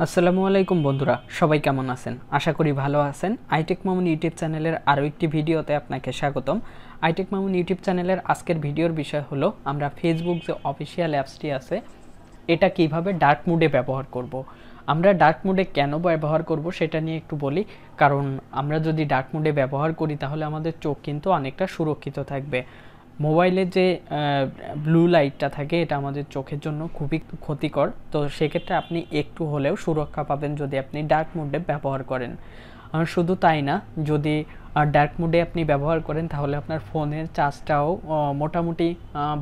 আসসালামু আলাইকুম বন্ধুরা, সবাই কেমন আছেন? আশা করি ভালো আছেন। iTechMamun ইউটিউব চ্যানেলের আরও একটি ভিডিওতে আপনাকে স্বাগতম। iTechMamun ইউটিউব চ্যানেলের আজকের ভিডিওর বিষয় হলো আমরা ফেসবুক যে অফিসিয়াল অ্যাপসটি আছে এটা কিভাবে ডার্ক মোডে ব্যবহার করব। আমরা ডার্ক মোডে কেন ব্যবহার করব সেটা নিয়ে একটু বলি। কারণ আমরা যদি ডার্ক মোডে ব্যবহার করি তাহলে আমাদের চোখ কিন্তু অনেকটা সুরক্ষিত থাকবে। মোবাইলে যে ব্লু লাইটটা থাকে এটা আমাদের চোখের জন্য খুবই ক্ষতিকর। তো সেক্ষেত্রে আপনি একটু হলেও সুরক্ষা পাবেন যদি আপনি ডার্ক মোডে ব্যবহার করেন। শুধু তাই না, যদি ডার্ক মোডে আপনি ব্যবহার করেন তাহলে আপনার ফোনের চার্জটাও মোটামুটি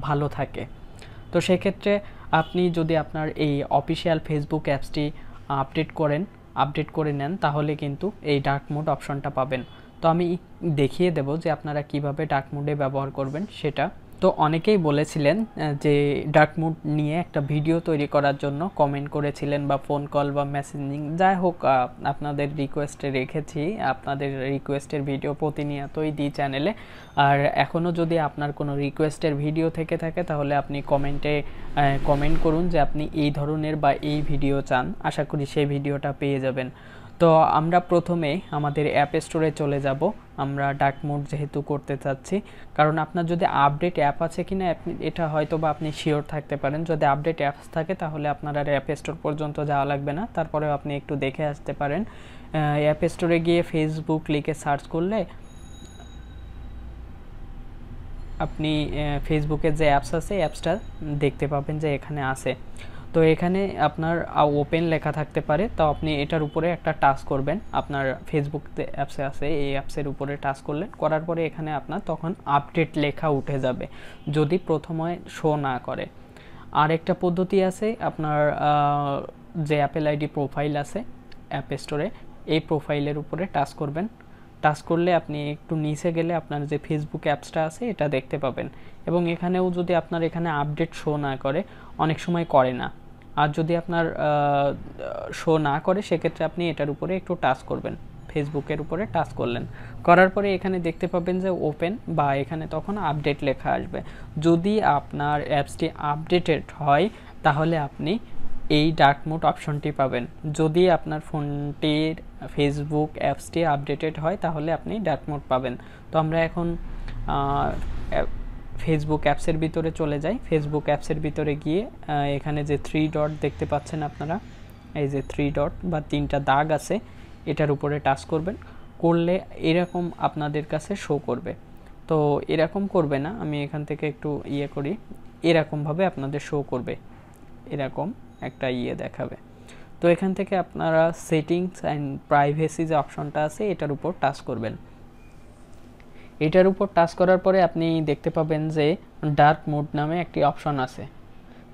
ভালো থাকে। তো সেক্ষেত্রে আপনি যদি আপনার এই অফিসিয়াল ফেসবুক অ্যাপসটি আপডেট করে নেন তাহলে কিন্তু এই ডার্ক মোড অপশনটা পাবেন। তো আমি দেখিয়ে দেব যে আপনারা কিভাবে ডার্ক মোডে ব্যবহার করবেন সেটা। তো অনেকেই বলেছিলেন যে ডার্ক মোড নিয়ে একটা ভিডিও তৈরি করার জন্য কমেন্ট করেছিলেন বা ফোন কল বা মেসেজিং যাই হোক, আপনাদের রিকোয়েস্টে রেখেছি। আপনাদের রিকোয়েস্টের ভিডিও প্রতিনিয়তই দিই চ্যানেলে। আর এখনও যদি আপনার কোনো রিকোয়েস্টের ভিডিও থেকে থাকে তাহলে আপনি কমেন্ট করুন যে আপনি এই ধরনের বা এই ভিডিও চান। আশা করি সেই ভিডিওটা পেয়ে যাবেন। তো আমরা প্রথমে আমাদের অ্যাপ স্টোরে চলে যাব। আমরা ডার্ক মোড যেহেতু করতে চাচ্ছি, কারণ আপনার যদি আপডেট অ্যাপ আছে কিনা এটা হয়তো বা আপনি শিওর থাকতে পারেন। যদি আপডেট অ্যাপস থাকে তাহলে আপনার আর অ্যাপ স্টোর পর্যন্ত যাওয়া লাগবে না, তারপরেও আপনি একটু দেখে আসতে পারেন। অ্যাপ স্টোরে গিয়ে ফেসবুক লিখে সার্চ করলে আপনি ফেসবুকের যে অ্যাপস আছে অ্যাপসটা দেখতে পাবেন যে এখানে আছে। তো এখানে আপনার ওপেন লেখা থাকতে পারে, তো আপনি এটার উপরে একটা টাচ করবেন। আপনার ফেসবুক অ্যাপসে আছে, এই অ্যাপসের উপরে টাচ করলেন, করার পরে এখানে আপনার তখন আপডেট লেখা উঠে যাবে যদি প্রথমে শো না করে। আর একটা পদ্ধতি আছে, আপনার যে অ্যাপেল আইডি প্রোফাইল আছে অ্যাপ স্টোরে, এই প্রোফাইলের উপরে টাচ করবেন। টাচ করলে আপনি একটু নিচে গেলে আপনার যে ফেসবুক অ্যাপসটা আছে এটা দেখতে পাবেন। এবং এখানেও যদি আপনার এখানে আপডেট শো না করে, অনেক সময় করে না, আর যদি আপনার শো না করে সেক্ষেত্রে আপনি এটার উপরে একটু টাচ করবেন। ফেসবুকের উপরে টাচ করলেন, করার পরে এখানে দেখতে পাবেন যে ওপেন, বা এখানে তখন আপডেট লেখা আসবে। যদি আপনার অ্যাপসটি আপডেটেড হয় তাহলে আপনি এই ডার্ক মোড অপশনটি পাবেন। যদি আপনার ফোনটির ফেসবুক অ্যাপসটি আপডেটেড হয় তাহলে আপনি ডার্ক মোড পাবেন। তো আমরা এখন ফেসবুক অ্যাপসের ভিতরে চলে যাই। ফেসবুক অ্যাপসের ভিতরে গিয়ে এখানে যে 3 ডট দেখতে পাচ্ছেন আপনারা, এই যে 3 ডট বা 3টা দাগ আছে এটার উপরে টাচ করবেন। করলে এরকম আপনাদের কাছে শো করবে। তো এরকম করবে না, আমি এখান থেকে একটু করি, এরকমভাবে আপনাদের শো করবে, এরকম একটা দেখাবে। তো এখান থেকে আপনারা সেটিংস অ্যান্ড প্রাইভেসি যে অপশনটা আছে এটার উপর টাচ করবেন। এটার উপর টাচ করার পরে আপনি দেখতে পাবেন যে ডার্ক মোড নামে একটি অপশন আছে।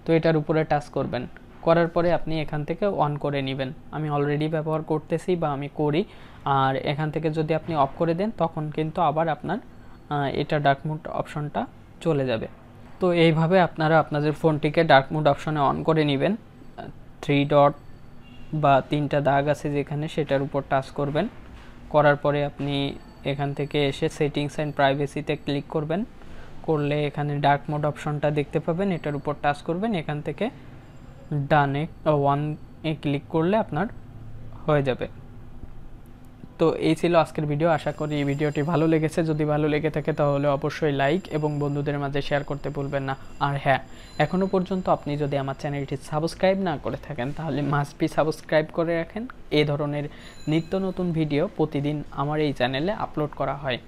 তো এটার উপরে টাচ করবেন, করার পরে আপনি এখান থেকে অন করে নেবেন। আমি অলরেডি ব্যবহার করতেছি বা আমি করি। আর এখান থেকে যদি আপনি অফ করে দেন তখন কিন্তু আবার আপনার এটা ডার্ক মোড অপশনটা চলে যাবে। তো এইভাবে আপনারা আপনাদের ফোনটিকে ডার্ক মোড অপশনে অন করে নেবেন। 3 ডট বা 3টা দাগ আছে যেখানে, সেটার উপর টাচ করবেন। করার পরে আপনি এখান থেকে এসে সেটিংস অ্যান্ড প্রাইভেসিতে ক্লিক করবেন। করলে এখানে ডার্ক মোড অপশনটা দেখতে পাবেন, এটার উপর টাচ করবেন। এখান থেকে ডানে 1-এ ক্লিক করলে আপনার হয়ে যাবে। তো এই ছিল আজকের ভিডিও। আশা করি এই ভিডিওটি ভালো লেগেছে। যদি ভালো লেগে থাকে তাহলে অবশ্যই লাইক এবং বন্ধুদের মাঝে শেয়ার করতে ভুলবেন না। আর হ্যাঁ, এখনও পর্যন্ত আপনি যদি আমার চ্যানেলটি সাবস্ক্রাইব না করে থাকেন তাহলে মাস্ট বি সাবস্ক্রাইব করে রাখেন। এই ধরনের নিত্য নতুন ভিডিও প্রতিদিন আমার এই চ্যানেলে আপলোড করা হয়।